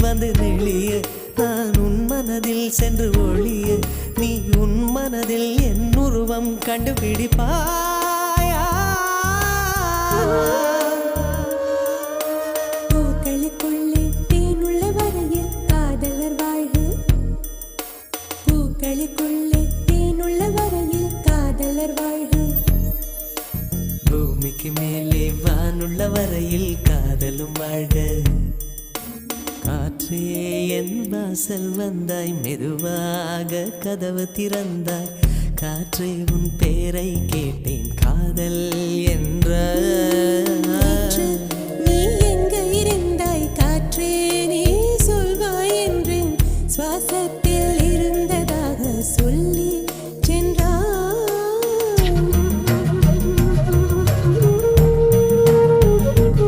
வந்து நெளிய நான் உன் மனதில் சென்று ஒளிய நீ உன் மனதில் என் உருவம் கண்டுபிடிப்பாயா பூக்களுக்குள்ளே தேனுள்ள வரையில் காதலர் வாழ்க பூக்களுக்குள்ளே தேனுள்ள வரையில் காதலர் வாழ்க பூமிக்கு மேலே வானுள்ள வரையில் காதலும் வாழ்க காற்றே என் வாசல் வந்தாய் மெதுவாக கதவு திறந்தாய் காற்றே உன் பேரை கேட்டேன் காதல் என்ற